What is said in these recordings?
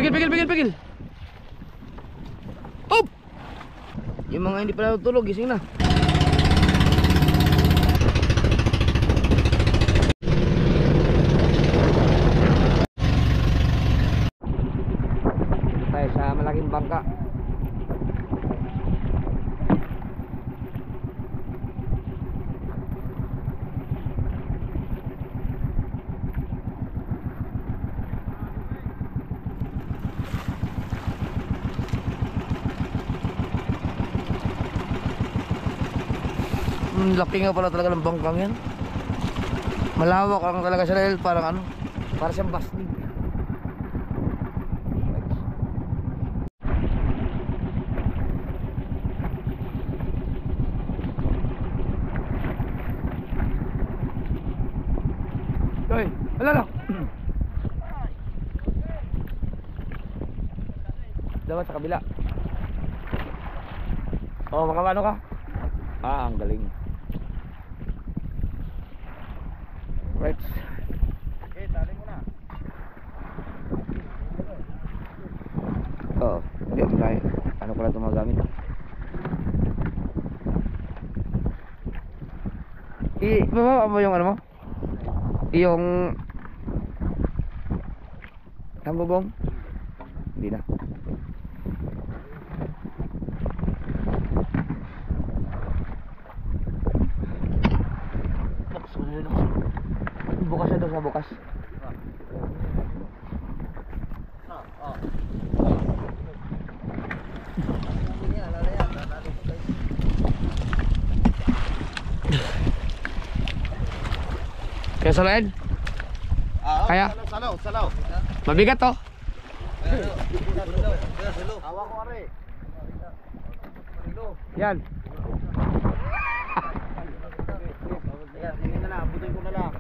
Pigil. Hop! Yung mga hindi pala tutulog, gising na. Tayo sa malaking bangka. Laki nga pala talaga ng bangkang yan. Malawak lang talaga siya dahil parang ano, para siyang basnig. Hoy, wala. Dapat sa kabila. Oh, makamano ka? Ah, ang galing. Right. Okay, tali mo na. Oo, hindi ako kaya. Ano ko lang ito magamit. Ibaba mo yung ano mo? Yung tambubong? Hindi na. Bukas na daw sa bukas. Kaya salain? Kaya? Salaw. Mabigat to. Hawak ko are. Yan. Tingin na lang, abutin ko na lang.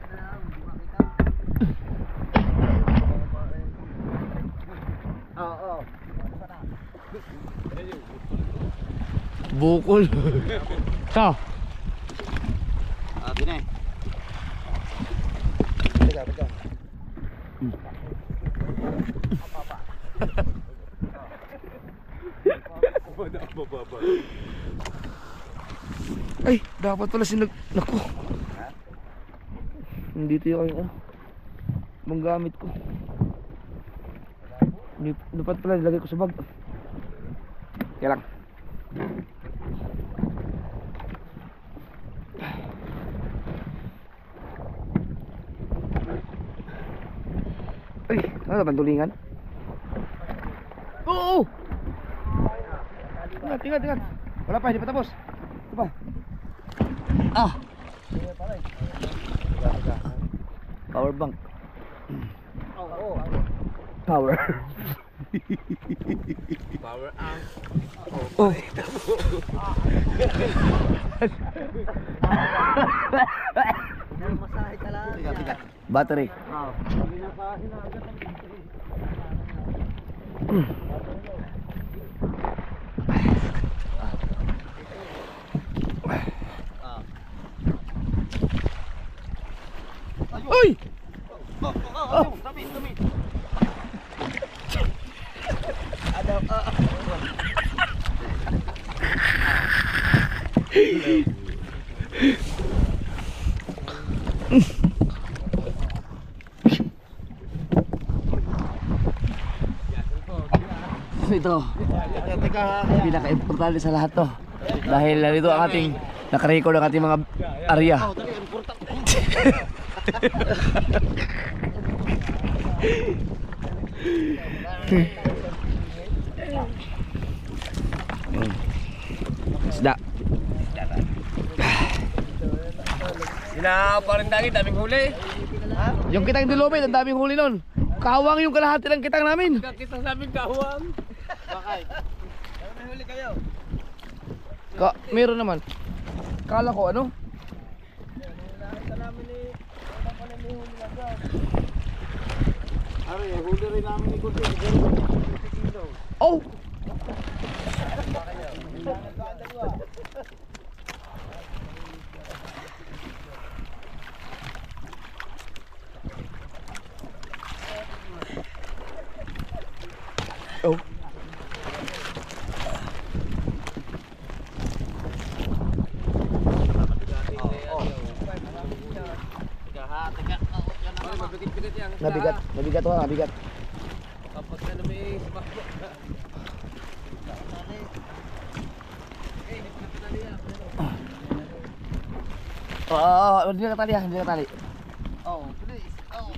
Oo. Bukol. So. Binay. Teka. Ay, dapat pala naku. Nandito yung manggamit ko. Dapat pala nilagay ko sa bag. Kaya lang. Ay, ano na bandulingan? Oo! Tingnan. Wala pa, hindi pa tapos. Ito pa. Ah! Power bank. Power. Power ang. Oh. Masahe ka lang. Teka. Battery. Uy! Dami. Ito, pinaka-importante sa lahat to. Dahil dito ang ating nakarecord ang ating mga area. Isda. Pinaparindangin, daming huli. Yung kitang dilomit, ang daming huli nun. Kawang yung kalahati ng kitang namin. Kitang namin kawang. Bakit? May huli kayo? Meron naman. Kala ko ano? Nakita namin ni huli lang dyan. Ari, huli rin namin ni Kunti. Oh! Oh. Nabigat, nabigat. Kapag na may sumako. Hindi na katali, hindi na katali. Oh, please. Oh.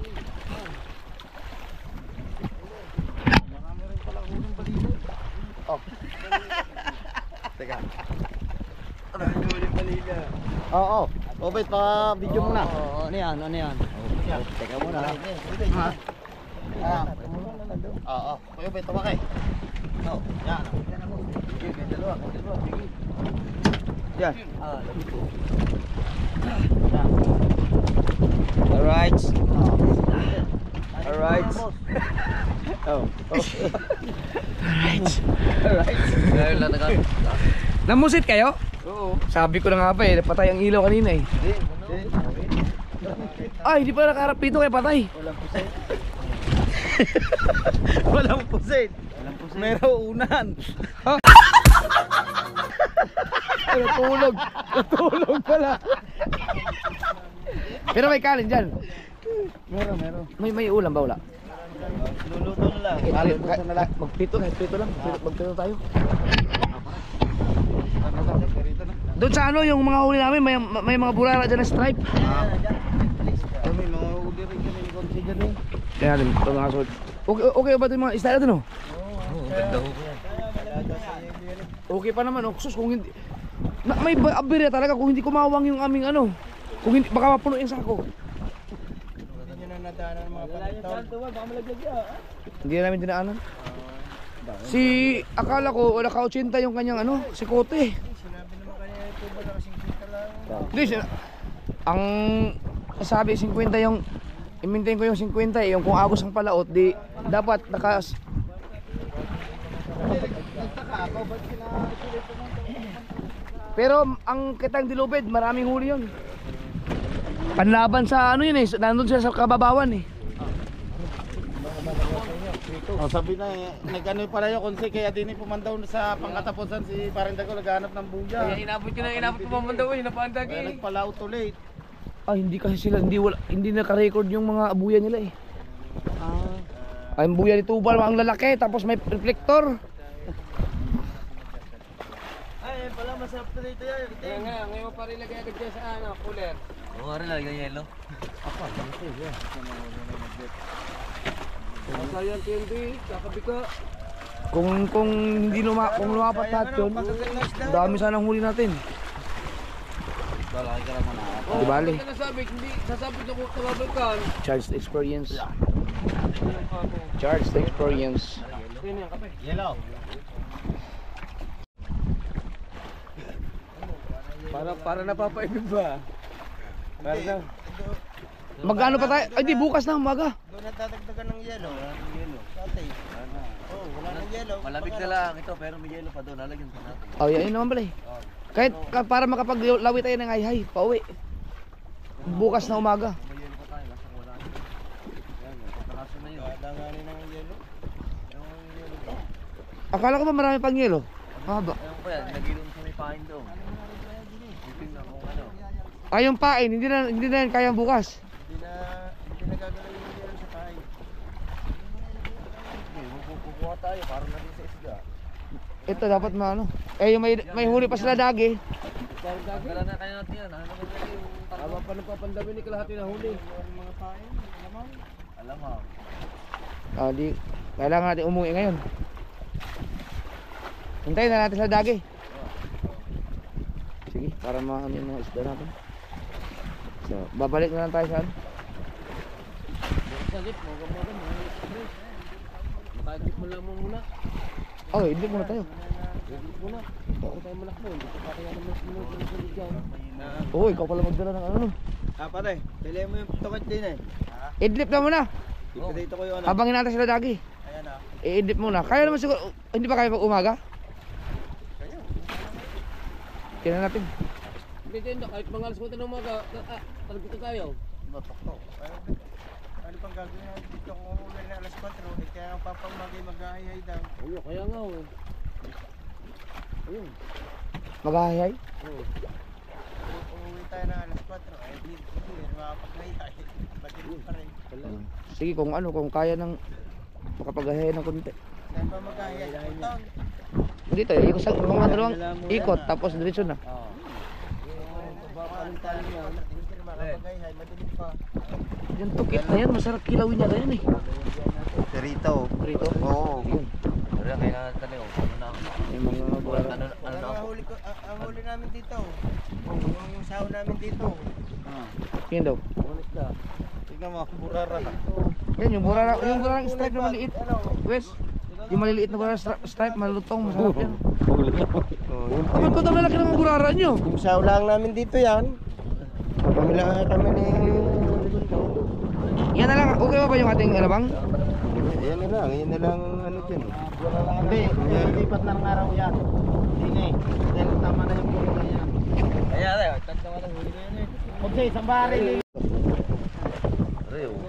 Marami rin pala huling balito. Oh. Teka. Marami huling balito. Oo. Obet, pa-video muna. Oo, ano yan? Ano yan? Teka muna. Oo. Kuya Obet, tumakay. Oh, yan. Sige, may dalawa. Sige. Yan. Alright. Alright. Oh. Alright. Namusit kayo? Oo. Sabi ko na nga pa eh, patay ang ilaw kanina eh. Ay, hindi pala nakaharap dito kaya patay. Walang pusit. Walang pusit. Walang pusit. Meron unan. Natulog. Natulog pala. Pero may kanin dyan. Meron. May ulam ba wala? Luluto na lang. Magpito, kahit pito lang. Magpito tayo. Doon sa ano, yung mga huli namin, may mga burara dyan na stripe. May mga uli rin kami ni Konsi dyan eh. Kaya rin, ito mga sulit. Okay ba ito yung mga isda natin, no? Oo, ganda ho. Okay pa naman, oh. Sus, kung hindi... may abirya talaga kung hindi kumawang yung aming ano. Kung hindi, baka mapuno yung sako. Hindi nyo na nadaanan ng mga patitol. Baka malaglag yan. Hindi na namin dinaanan. Si, akala ko, wala ka 80 yung kanyang ano, si Kote. Sinabi naman kanina ito ba na kasing kita lang. Hindi, ang sabi 50 yung, i-maintain ko yung 50 eh, yung kung agos ang palaot, di, dapat nakas... Pero ang kitang dilubid, maraming huli yun. Panlaban sa ano yun eh, nandun sila sa kababawan eh. Oh, sabi na eh, nag-ano pala yung Konsi kaya din pumandaw sa pangkatapusan si Parindago naghanap ng buya. Kaya inabot pumamandaw eh, napandag Kaya eh. nagpa-out too late. Ah, hindi kasi sila, hindi naka-record yung mga buya nila eh. Ay, yung buya ni Tubal, ang lalaki, tapos may reflector. Ay, pala masarap na dito yan. Kaya nga, ngayon pa rin lagay agad dyan sa ano, cooler. Oo, rin lagay yelo. Masayan TNT, kakabika. Kung hindi kung lumapat lahat yun, dami sanang huli natin. Lalaki ka naman na. Di bali. Hindi nasabi, hindi sasabi na kung tumabal Charge the experience. Charge the experience. Sino yan, kape? Yellow. Para napapaibig ba? Para na. Magkano pa tayo? Ay di, bukas na umaga. Doon natadagdagan ng yelo. Dati. Oh, wala nang yelo. Malamig na lang ito pero may yelo pa doon, lalagyan pa natin. Oh, yan naman pala eh. Kahit para makapaglawit tayo ng hay-hay, pauwi. Bukas na umaga. May yelo pa tayo, nasa wala. Yan, pagkakaso na yun. Danganin ng yelo. Akala ko ba marami pang yelo? Haba. Ayun pa yan, nagilong sa may pahin doon. Ipin na kung ano. Ay, yung pain, hindi na yan kayang bukas. Hindi na gagalaw yung yelo sa tayo. Kukuha tayo, parang natin sa isda. Ito dapat maano. Eh, yung may huli pa sila dagi. Dala na kaya natin yan, ano naman yung Tama pa nagpapandami ni kalahati na huli. Mga pain, lamang. alam mo. Ah, di kailangan natin umuwi ngayon. Hintayin na natin sa dagi. Sige, para maano yung mga isda natin. So, babalik na lang tayo sa ano. Sagit, mga makakit mo lang muna. Oh, hindi muna tayo. Muna, ako tayo malakbo, hindi ko pa kaya naman sinusunod dyan. Oo, ikaw pala magdala ng ano. Pare, tili mo yung tukad din eh. Idlip na muna. Dito ko yung ano. Habangin natin sila dagi. Ayan ah. I-idlip muna. Kaya naman siguro, hindi ba kaya pag umaga? Kaya natin. Hindi din, kahit mga alas 4 ng umaga, talagito tayo. Ano ano pang gagawin natin dito kung uuwi na alas 4, eh, kaya ang papamagay mag-aayay daw. Oo, kaya nga oh. Ayun. Maghahayay? Oo. Kung uuwi tayo na alas 4, eh hindi makapag-ayay. Batin pa rin. Sige, kung kaya ng makapaghahayay ng konti. Kaya pa mag-aayay. Utang. Dito, ikot sa mga dalawang ikot, tapos diretso na. Oo. Ang tali niya, hindi rin makapag-ayay. Madilim pa. Yung tukit na yan, masarap kilawin niya yan eh. Perito. Rito? Oo. Yun. Pero yan, kaya natin oh. Ano na? Yung mga burara. Ano Ang na? huli namin dito. Yung saho namin dito. Yan daw. Tingnan mo, burara. Yan, yung burarang stripe na maliit. Wes, yung maliliit na burarang stripe, malutong, masarap yan. Ba't ko ito lalaki ng mga burara nyo? Yung saho lang namin dito yan. Pamila kami ni... Yan na lang, okay ba yung ating alabang? Yan na lang ano dyan. Hindi, lipat na ng araw yan. Hindi dahil tama na yung puno na yan. Kaya tayo, tatama na huli ko yun eh. Huwag sa isang baril. Aray oh.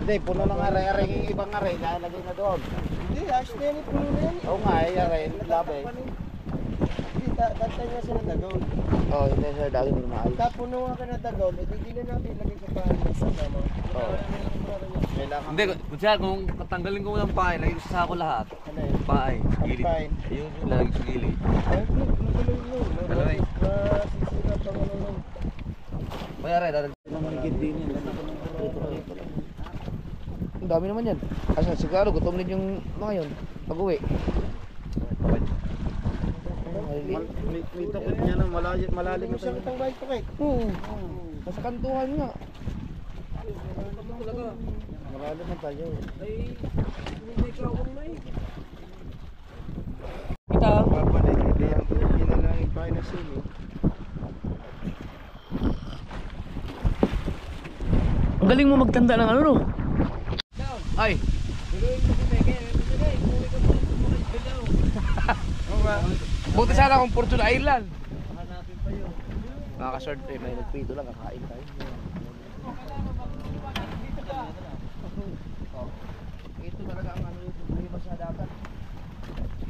Hindi, puno ng aray-aray yung ibang aray, kaya lagay na doon. Hindi, ayos na yan, puno na yan. Oo nga, aray, labi. Hindi, tatay nga siya na dagaw. Oo, hindi sir, dahil hindi maayos. Tapuno nga ka na dagaw, hindi na natin ilagay sa bahay na sa tama. Kailangan. Hindi, kung tatanggalin ko ng pahay, lagay ko sa sako lahat. Ano yun? Pahay, gilid. Pahay. Ayun, lalagay ko sa gilid. Ay, magaling yun. Dalawa eh. Masisira pa nga naman. Mayari, dadagdag. Ang dami naman yan. Asa, siguro, gutom din yung mga yun. Pag-uwi. May takot niya na malalim Malalim na mo siya tayo. kitang bahay ko kay. Oo. Nasa kantuhan nga. Malalim na tayo. Kita. Babalik, hindi na lang ipahay na sili. Ang galing mo magtanda ng ano no? Ay. Buti sana kung Fortune Island. Nakaka-short eh, may nagpito lang, kakain tayo. Ito talaga ang ano yung problema sa dagat.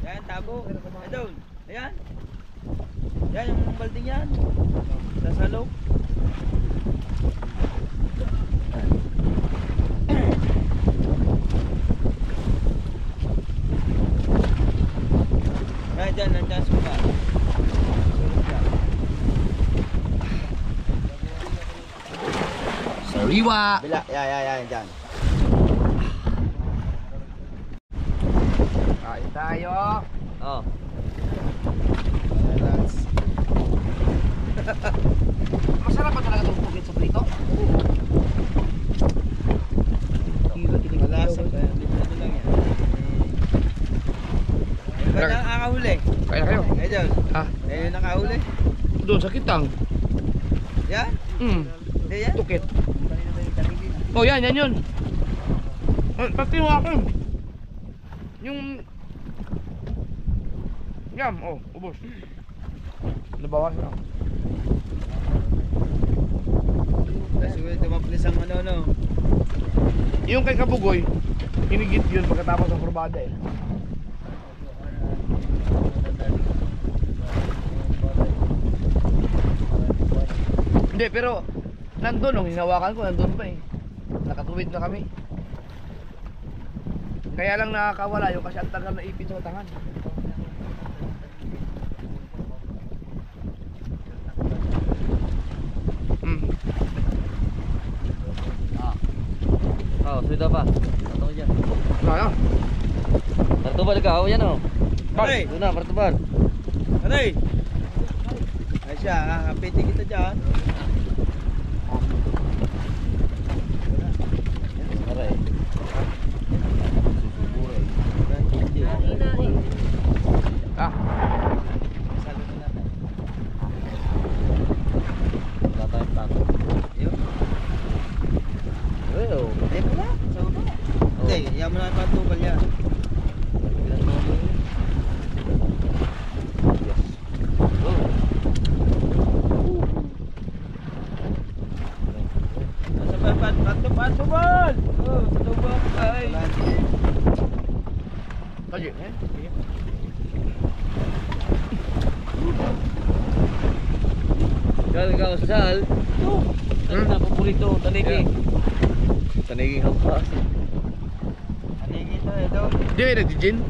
Yan, tabo. Idol. Ayan. Yan, yung balding yan. Sa salok. Yan, dyan, nandiyan suka. Sariwa! Bila, yan, dyan. Kain tayo! Oh. Masarap ba talaga itong pugit sa prito? Malasa Ito lang yan. Ba't nakahuli? Kaya kayo? Idol. Ha? Eh, nakahuli. Doon sa kitang. Yan? Hindi yan? Tukit. Oh yan yun. Pati mo akin. Yung... Yam, oh, ubos. Nabawas na. Kasi tumaplis ang ano. Yung kay Kabugoy, hinigit yun pagkatapos ng kurbada eh. Hindi, pero nandun, nung hinawakan ko, nandun pa eh. Nakatuwid na kami. Kaya lang nakakawala yung kasi ang tagal na ipit sa tangan. Oh, sudah pa. Atong dyan. Kaya? Pertubal ka, oh yan oh. Bakit? Doon na, pertubal. Aray! Ay siya, pwede kita dyan. Aray. Ah, Wala tayong plato. Yun. Ay, oh. Ay, wala. Sa ulo. Hindi, yan mo na yung patubal yan. Yes. Oh. Kaji. Sal, ikaw sal. Ano na paborito? Tanigi. Tanigi hampas. Anigi to, ito. Di kayo nag-gin?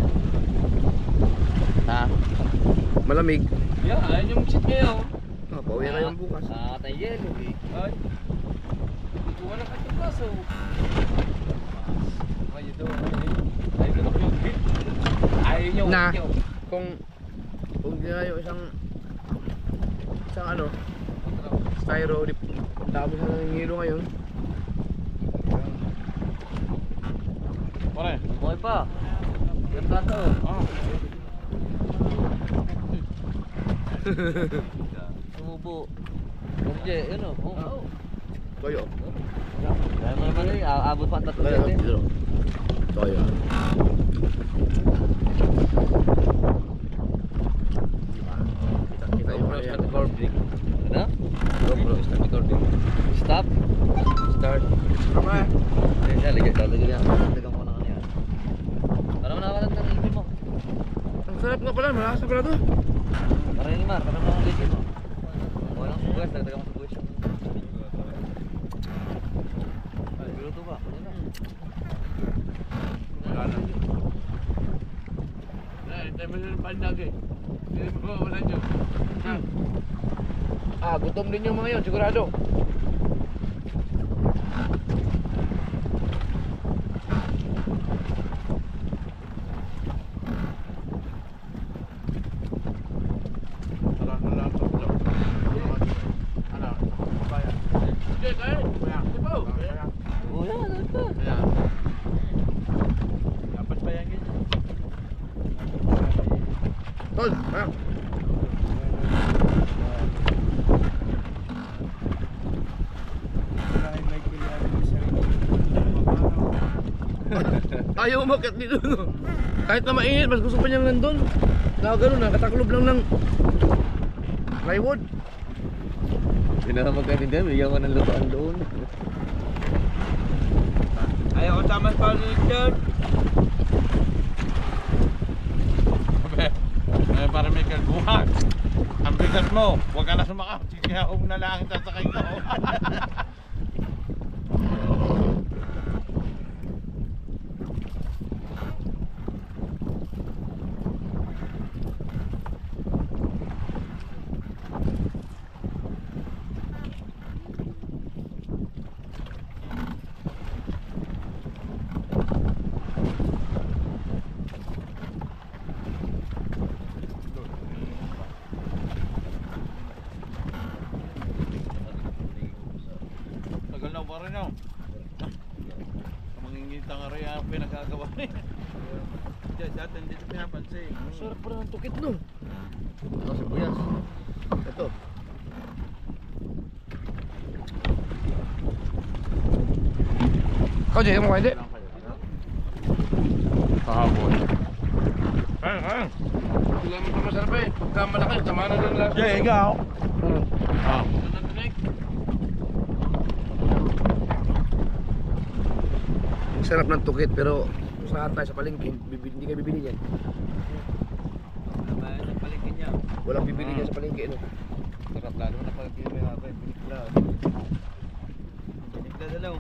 Ha? Malamig. Yeah, ayun yung shit ngayon. Pauwi na kayo bukas. Ah, tayo yelo. Ay. Ito wala ka ng kaso. Ay, ito. Ay, ito yung bit. Ayaw nyo. Na, kung di kayo isang ano, styro, ang dami sa nangingilo ngayon. Pare. Okay pa. Yan kaso. Sumubo. Hindi, yun o. Toyo. Dahil mo naman eh, abot pa ang tatlo Toyo. dyan eh. Toyo. Kita yung ano yan. recording. Ano? GoPro. Start recording. Stop. Start. Tama. Lalagyan niya. Lalagyan ko na kanina. Para manawalan ng ipin mo. Ang sarap nga pala, malasa pala to. Para yung Mar, para manawalan ng ipin mo. Walang bugas, lalagyan mo sa bugas. Ay, biluto ba? Wala na. Ay, tayo mo yung pandag eh. Wala nyo. Gutom din yung mga yun, sigurado. Tol, ayan. Ayaw umakyat dito, no? Kahit na mainit, mas gusto pa niyang nandun. Nakagano, nakataklob lang ng plywood. Hindi na magkaintindihan, bigyan ko ng lutoan doon. Ayaw ko tama sa ulit dyan. Para may kalbuhan. Ang bigat mo, huwag ka na sumakap. Sige, huwag na lang kita sakay ko. Tagal na pa rin ako. Mangingita nga rin ang pinagagawa niya. Dati hindi ito pinapansin. Sarap pa ng tukit, no? Ito, sibuyas. Ito. Kau Jay, mo hindi? Kahapon. Kaya. Sila mo pa masarap eh. Pagka malaki, tama na din lang. Yeah, ikaw. Sarap ng tukit pero sa tayo sa palengke, hindi kayo bibili yan. Naman ang paligid niya. Walang bibili yan sa palengke, no? Sarap lalo na pag may haba, binikla. Binikla dalaw.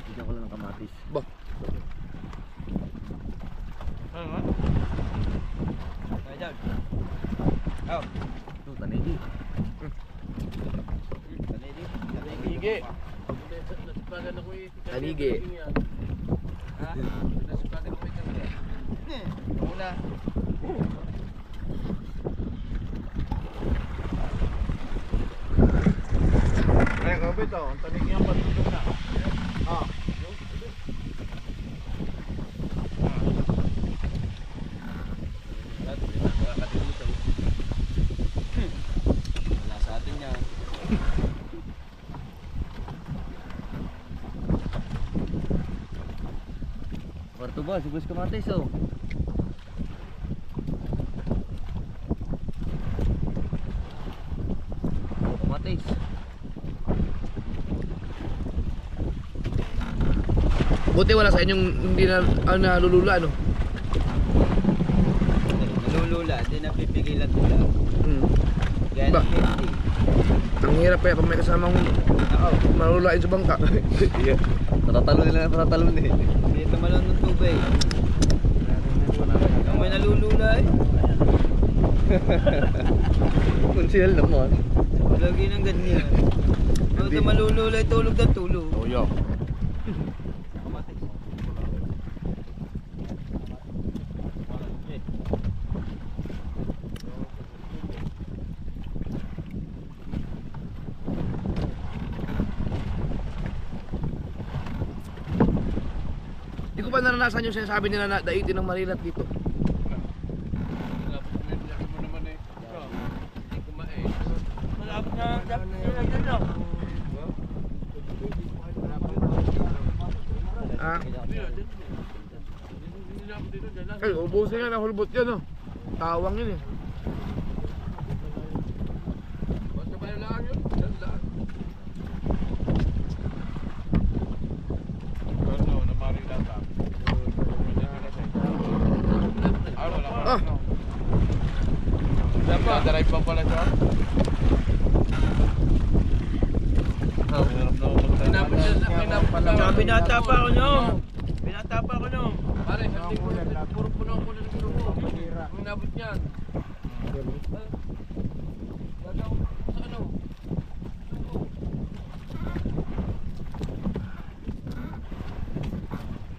Bigyan ko lang ng kamatis. Ba, Kaya dyan. Oh. Ito, tanigi. Tanigi. Talige. Talige. Ha? Una. Kaya kabit oh, ang tanig niyang patutog na. Wala sa atin yan. Kwarto ba? Sibuyas kamatis oh. Oh, kamatis. Buti wala sa inyong hindi na nalulula, ano? Nalulula, di napipigilan nila. Yan Ba? hindi. Ang hirap kaya kung may kasamang malulain sa bangka. Iya. Natatalo nila, natatalo eh. Hindi tumalon ng tubig. Ang may nalulula eh. Kunsihal naman. Lagi ng ganyan. Ang malulula ay tulog na tulog. Oh, yo. Hindi ko pa naranasan yung sinasabi nila na daitin ng Marilat dito. Ah. Ay, ubusin nga na hulbot yan, oh. Tawang yun eh. Ah, Drive pa pala siya. Binata pa ako no. Binata pa ako no. Pare, hindi ko puro puno ko ng gulo mo. Ang inabot niyan. Sa ano?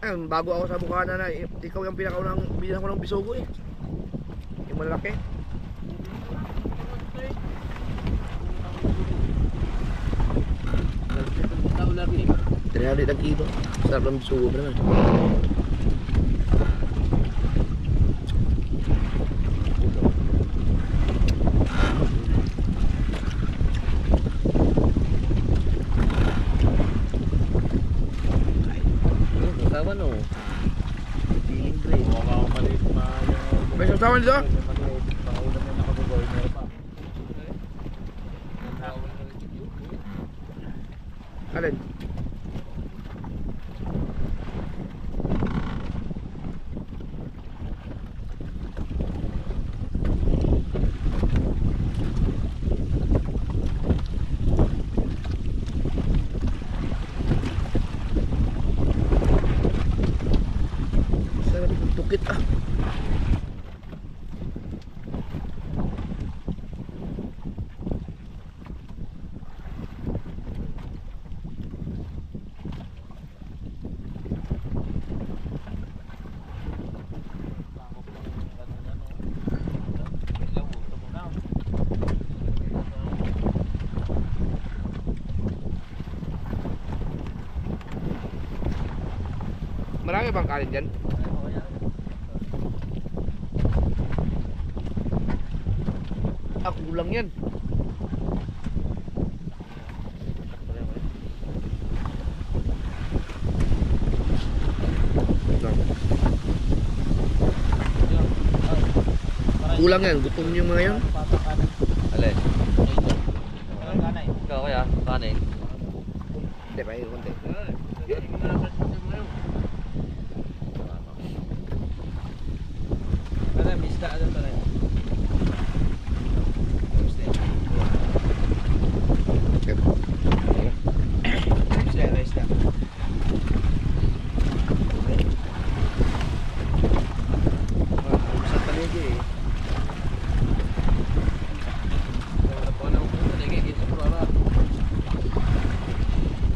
ayun, bago ako sa Bukana na, ikaw yung pinakaunang bilang ko ng bisugo eh. Yung malaki. Tao lagi. 300 ang kilo. Sarap ng bisugo pa naman. Kawan oh. Feeling great. May sasawan dito? Alin? Sarap ng tukit ah. Marami bang kanin dyan? Ah, kulang yan. Kulang yan, gutom yung mga yan. Alin? Kanay. Ikaw kaya? Kanin? Hindi, may konti. Ano mista ano to rin. Mista. Sa taligi eh.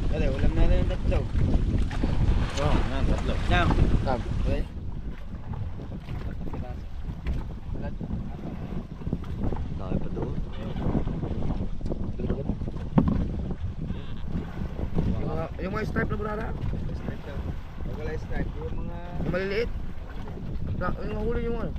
Dali, ulam na rin yung tatlo. Oh, yan, tatlo. Now, Kam. okay. Dami pa doon. Yung mga stripe na burara, Start ka. Pag wala start, yung mga... yung maliliit. Yung mahuli yung ano.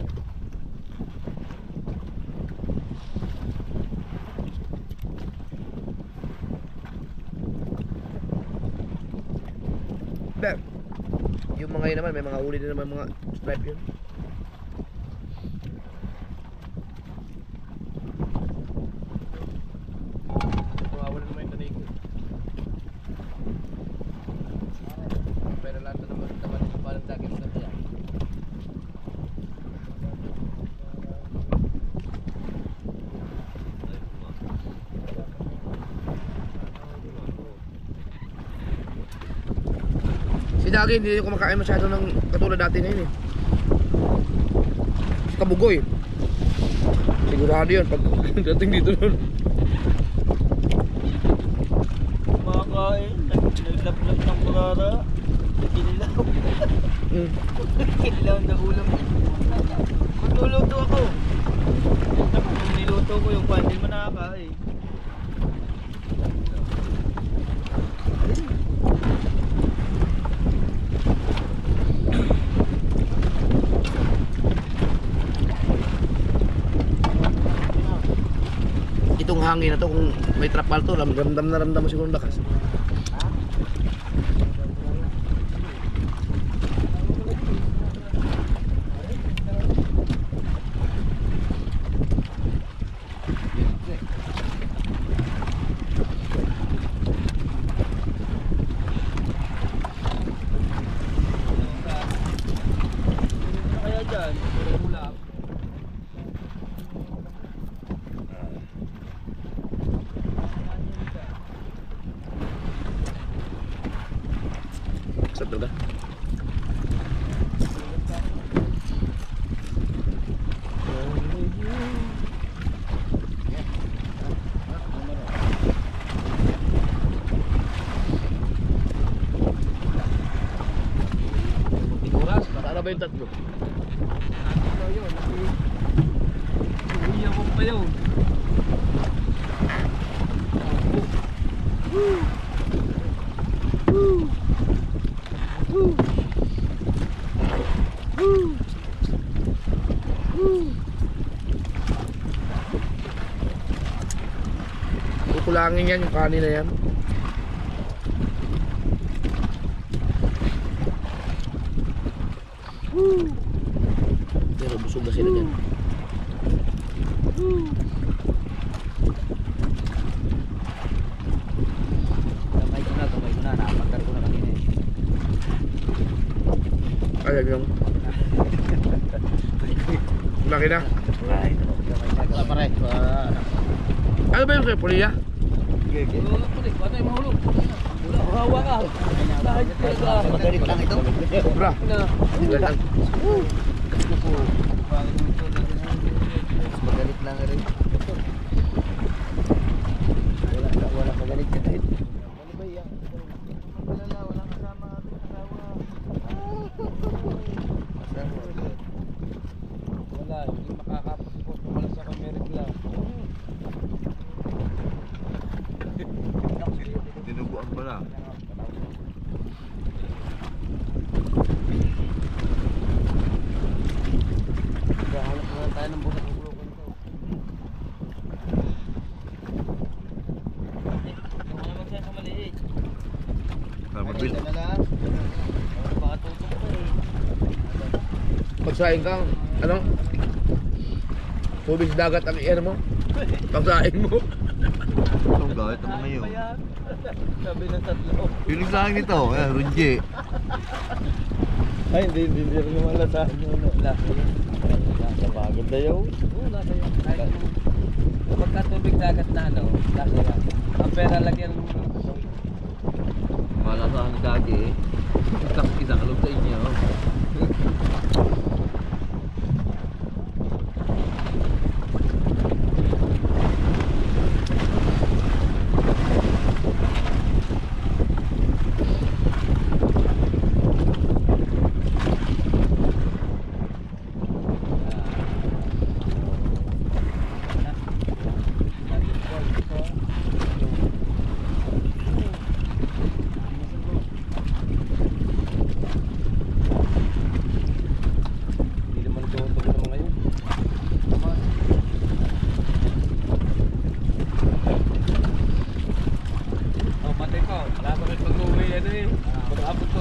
Beb, Yung mga yun naman, may mga uli din naman mga stripe yun. Mawawala naman yung tanig. Pero lahat na naman yung parang daging sa kaya. Si Dagi hindi kumakain masyado ng katulad dati ngayon eh. Si Kabugoy. Sigurado yun pag dating dito nun. Kumakain, naglaplap ng burara. Kinilaw. Kinilaw na ulam. Magluluto ako. Tapos nung niluto ko yung pan, hindi mo nakakain. Itong hangin na to kung may trapal to, ramdam na ramdam mo siguro ang lakas. Kaya dyan, ulap. Sarap talaga. Oras, baka ba yung tatlo? Uwiyan ko pa yun. Kukulangin yan yung kanin na yan. Pero busog na sila dyan. Kamay ko na. Nakapagkar ko na kanina eh. Ayan yung laki na. Wala pare. Ano ba yung sa'yo? Puliya? Wala pa rin. Paano yung mahulog? Wala. Hawa ka. Dahil talaga. Magalit lang ito. Sobra. Galang. Magalit lang rin. Wala magalit ka kahit. Ano ba yan? Wala kasama ating asawa. Wala. Hindi makakapagpot. Wala sa kamerikla. Tinubuan pa na. Hanap na tayo ng bukas ng kulukon ito. Huwag naman siya sa maliit. Mabil. Na lang. Baka tutok pa eh. Pagsaing kang, ano? Tubig sa dagat ang iyan mo. Pagsaing mo. Ang gawit naman ngayon. Sabi ng tatlo. Piling sa akin ito. Ayan, Runje. Ay, hindi rin naman lasahan yun. Napagod na yun. Oo, lasa yun. Pagka tubig dagat na ano, lasa yan. Ang pera lagyan mo. Malasa ang dagi eh. Isang kalog sa inyo.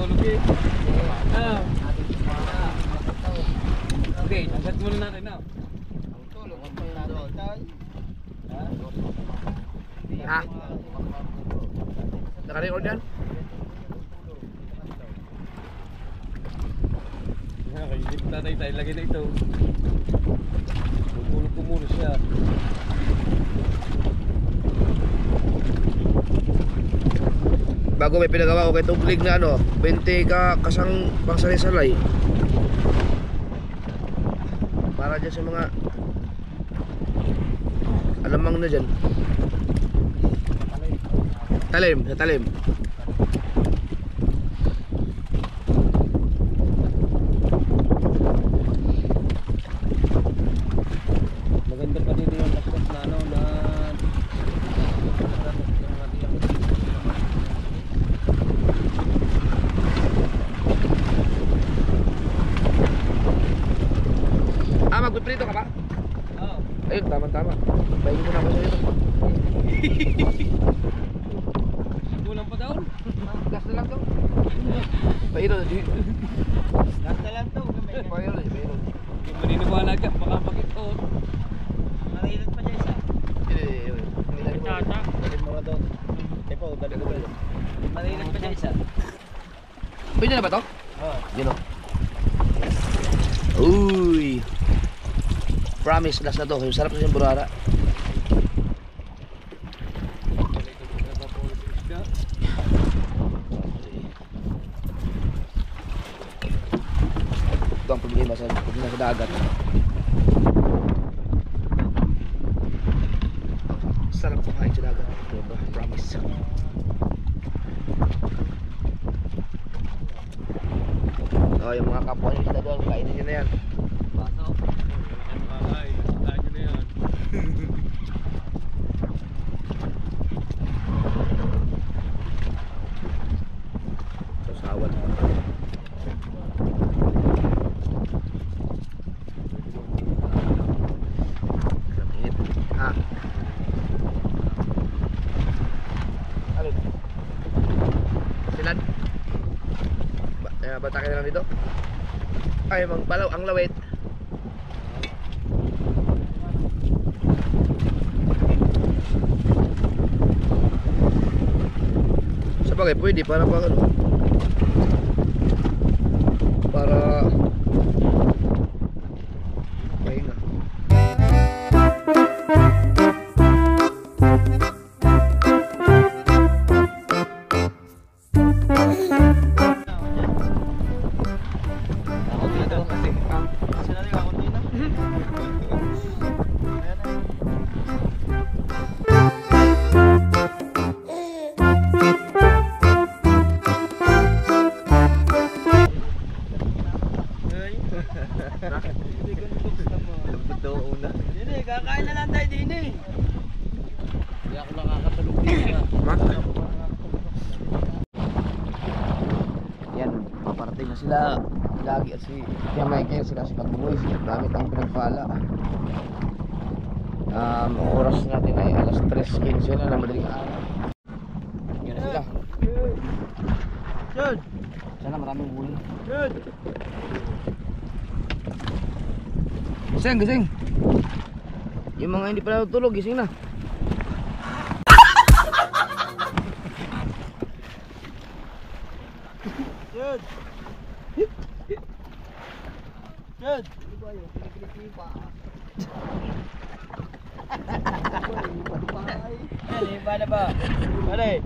matulog eh. Ah. Okay, agad muna natin na. Ha? Naka-record yan? Nakaisip na tayo, lagay na ito. Tutulog ko muna siya. Bago may pinagawa ko kay tublig na ano, 20 ka kasang pangsalay-salay. Para dyan sa mga alamang na dyan. Talim, sa talim. Maganda pa din yung lakot na ano na Magpiprito ka ba? Oo. Ayun, tama-tama. Pahingi mo na ako sa ito. Kulang pa daw. Gas na lang to. Pairo na dito. Ganda lang to. Pairo na dito. Kung maniniwala ka, baka makikot. Narilat pa dyan isa. Hindi na rin mo. Dali mo na doon. Tepo, dali mo doon. Narilat pa dyan isa. Pwede na ba to? Oo. Yun o. Uy. Promise, last na to. Yung sarap na yung burara. Ito ang problema sa dagat. Sarap kumain sa dagat. Diba? Promise. Oh, yung mga kapwa nyo isda doon, kainin nyo na yan. Pasok. Ay, tayo na yan. Sasawat. Init. Ha? Alin? Silad? Bata ka na lang dito? Ay, magpalaw ang lawit. Sabagay, pwede para pang ano, para pahinga. Ako dito kasi. Kasi natin ako dito. Ayan na. Ito una. Dini, kakain na lang tayo dini. Hindi ako nakakatulog dito. Yan, paparating na sila lagi at si Kuya Michael, sila si Pagbumoy, gamit ang pinagpala. Oras natin ay alas 3:15 na ng madaling araw. Yan na sila. Yun. Sana maraming huli. Yun. Gising, gising. Yung mga hindi pa natutulog, gising na. Yun. Yun. Yan, iba na ba? Pare.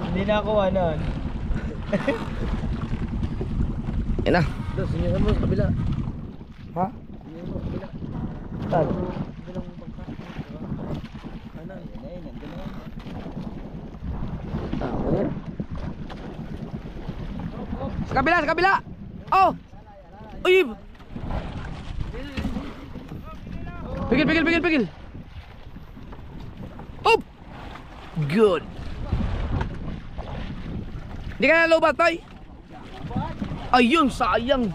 Hindi na ako ano. Yan na. Dos, sinyasan mo sa kabila. Ha? Sinyasan mo sa kabila. Saan? Bilang pagka. Ano? Ayan na yun, nandun na yun. Ano? Sa kabila, sa kabila! Oh! Uy! Pigil, pigil, pigil, pigil! Up! Good! Hindi ka na lobat, tay? Ayun, sayang!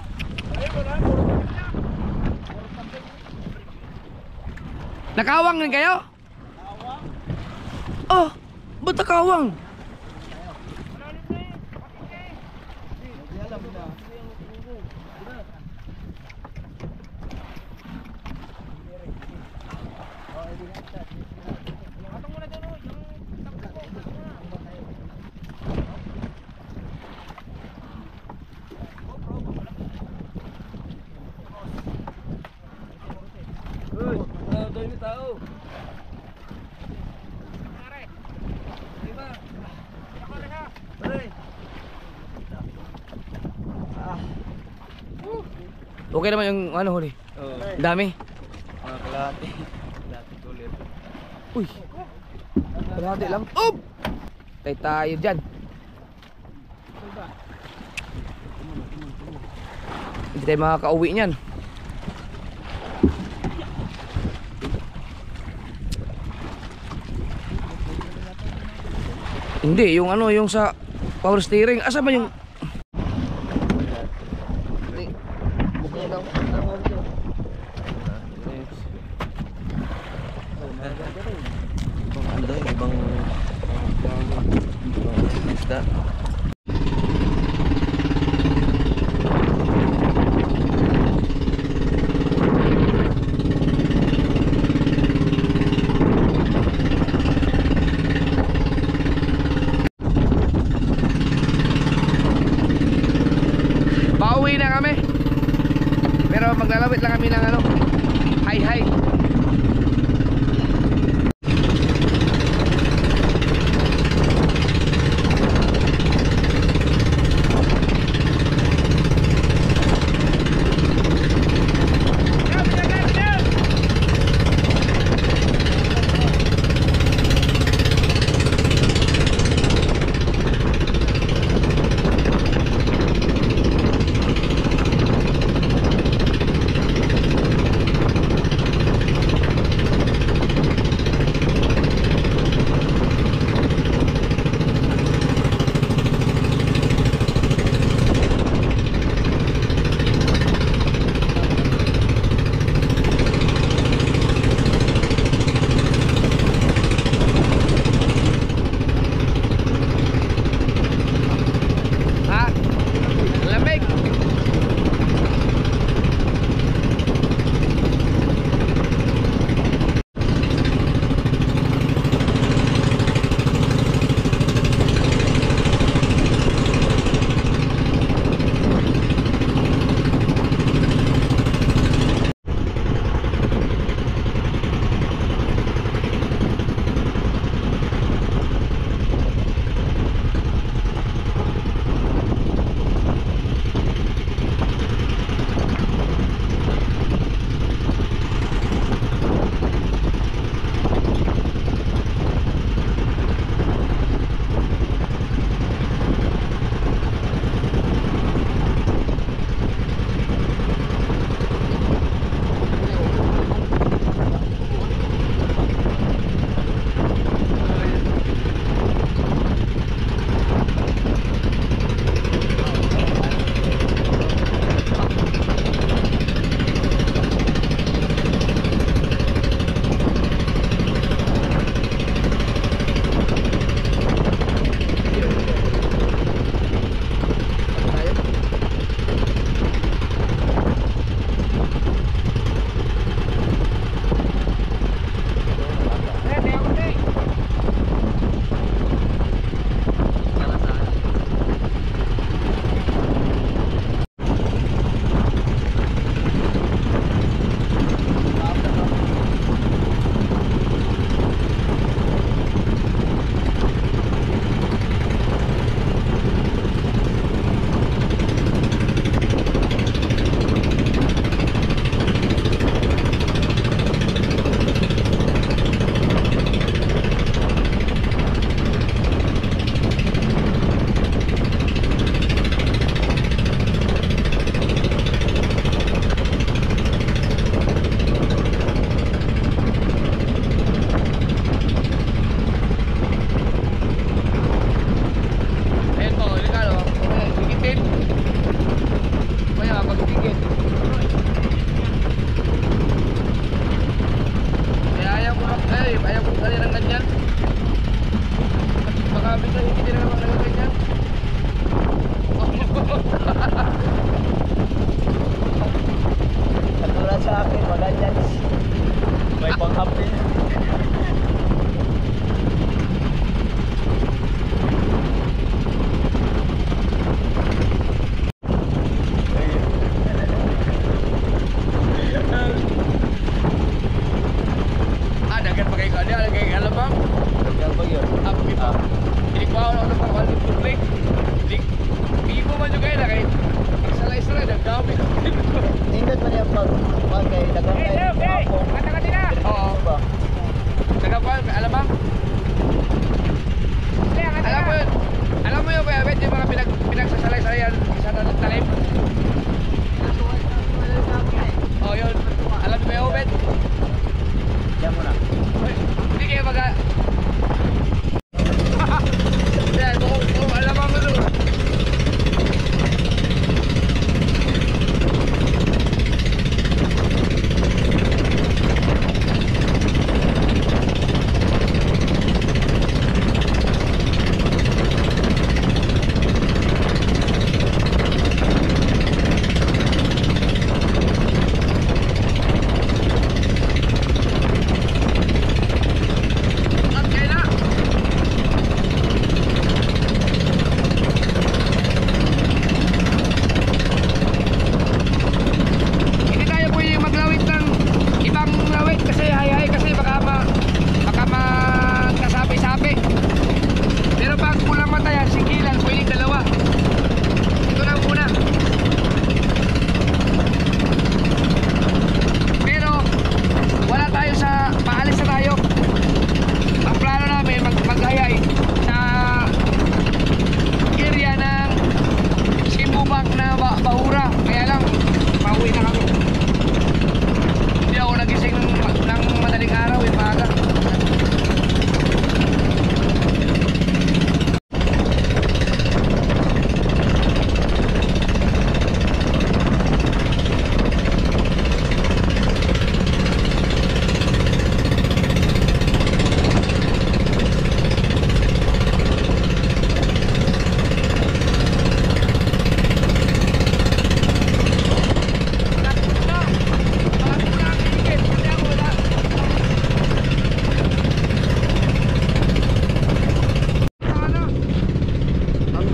Nakawang rin kayo? Oh! Ba't nakawang? Okay naman yung ano huli. Oo. Dami. Mga kalahati. Kalahati ulit. Uy. Kalahati lang. Up! Tayo dyan. Hindi tayo makakauwi niyan. Hindi, yung ano, yung sa power steering. Asa ba yung... Ano daw, ibang isda. Pauwi na kami. Pero maglalawit lang kami ng ano, hi.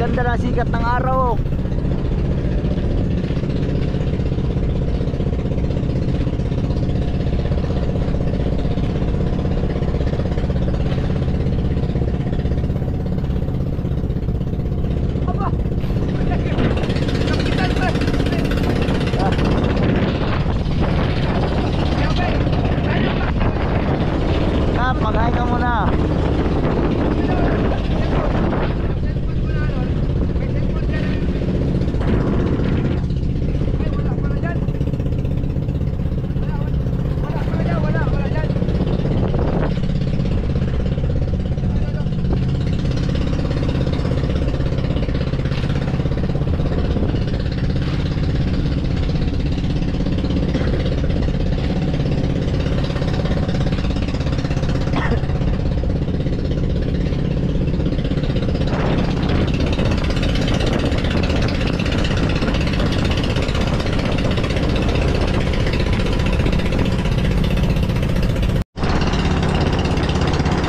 Ganda na sikat ng araw. Pagkain ka muna.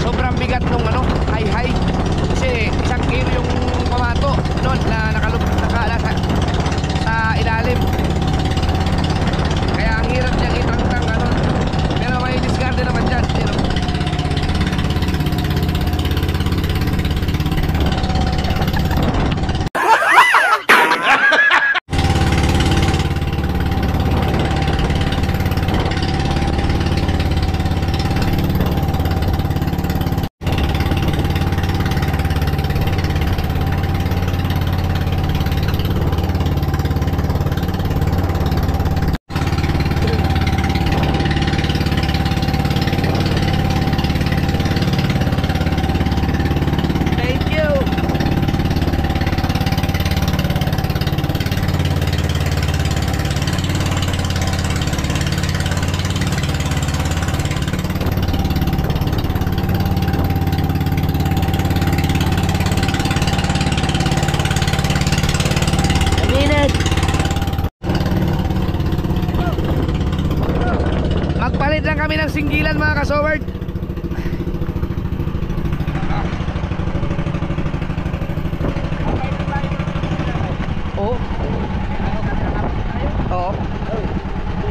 Sobrang bigat nung ano, high. Kasi isang kilo yung pamato noon na nakala sa ilalim. Kaya ang hirap niyang itrangtang ano. Pero may discarte naman dyan, you know. Thank you. Minute. Magpalit lang kami ng singgilan mga kasoward. Oo. Oo.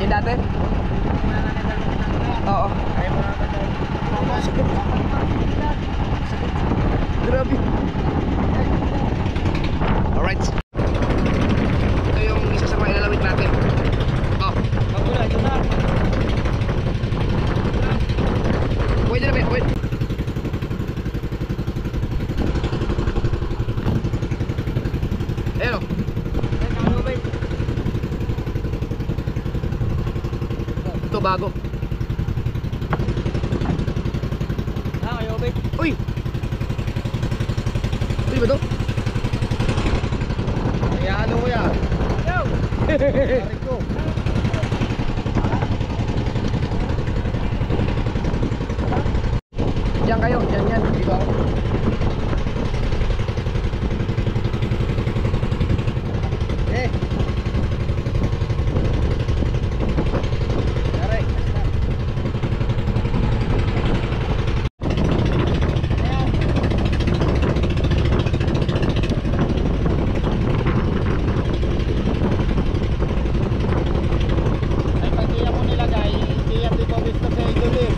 Yung dati? Oo. Sakit. Grabe. Alright. Ito yung isa sa mga ilalawit natin. Oh. Pwede na ba? Pwede. Ayan o. Ito bago. Uy! Uy ba ito? Ano mo yan? Rico. Diyan kayo, yan. Dito ako. Ay, pag di ako nilagay, hindi yan di ko gusto sa idol eh.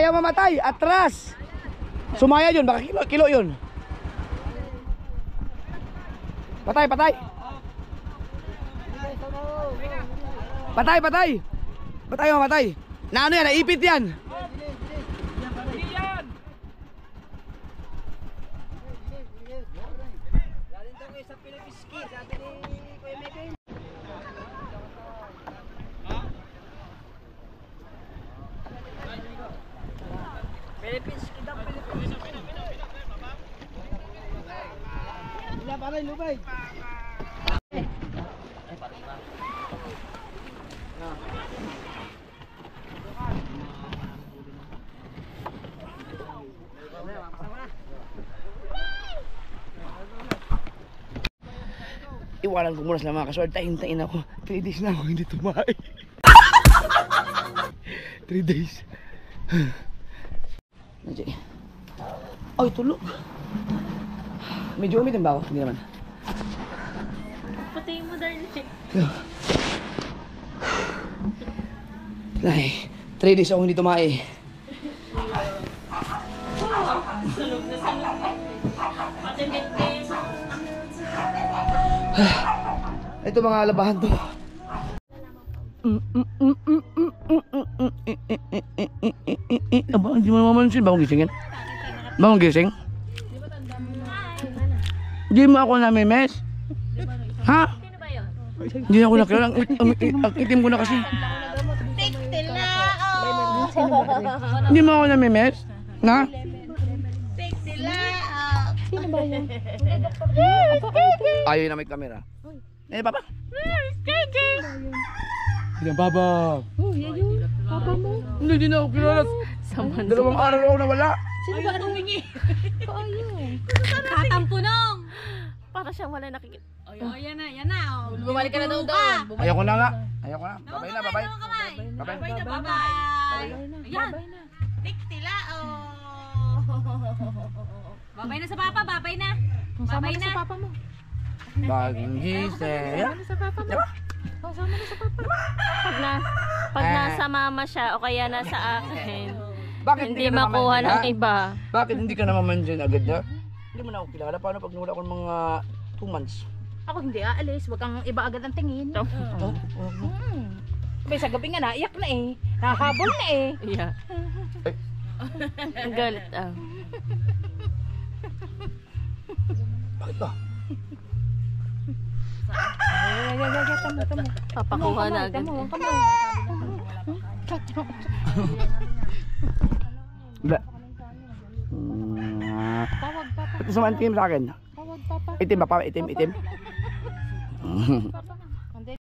Ayaw mamatay. Atras. Sumaya yun. Baka kilo yun. Patay. Patay. Mamatay. Na ano yan? Naipit yan. Iwanan ko muna sila mga kasword. Tahin-tahin ako. 3 days na ako hindi tumain. 3 days. Ay, tulog. Medyo umitin ba ako? Hindi naman. Patayin mo, darling. Ay, 3 days ako hindi tumain. Salog na salog. Patimit din. Ito mga labahan to. Aba, hindi mo mamansin. Bagong gisingin? Bagong gising? Hindi mo ako nami-mess? Ha? Sino ba yun? Hindi ako nakilala. Ang itim ko na kasi. Tiktila! Hindi mo ako nami-mess? Na? Tiktila! Ayaw na may camera. Eh, papa? Hindi, papa. Oh, yun. Papa mo. Hindi na ako kilala. Dalawang araw ako nawala. Sino ba ang humingi? Ayun. Tatampo nung. Para siyang wala nakikita. Oh, yan na. Oh. Bumalik ka na daw doon. Ayaw ko na nga. Ayaw ko na. Babay na, babay. Babay na, babay. Ayan. Tiktila, oh. Babay na sa papa, babay na. Babay na. Sa papa mo. Bagong gising. Sa papa mo. Sama na sa papa. Pag nasa mama siya o kaya nasa akin, Bakit hindi ka na makuha mamandyan, ng ha? iba. Bakit hindi ka naman man dyan agad na? Hindi mo na ako kilala. Paano pag nawala ko ng mga 2 months? Ako hindi aalis, wag kang iba agad ang tingin. Sabay sa gabi nga naiyak na eh. Nahabol na eh. Yeah. Ay. Ang galit ah. Bakit ba? Tamo. Papakuha na agad. Wala. Tawag papa. Ito sa itim sa akin. Tawag papa. Itim ba pa? Itim.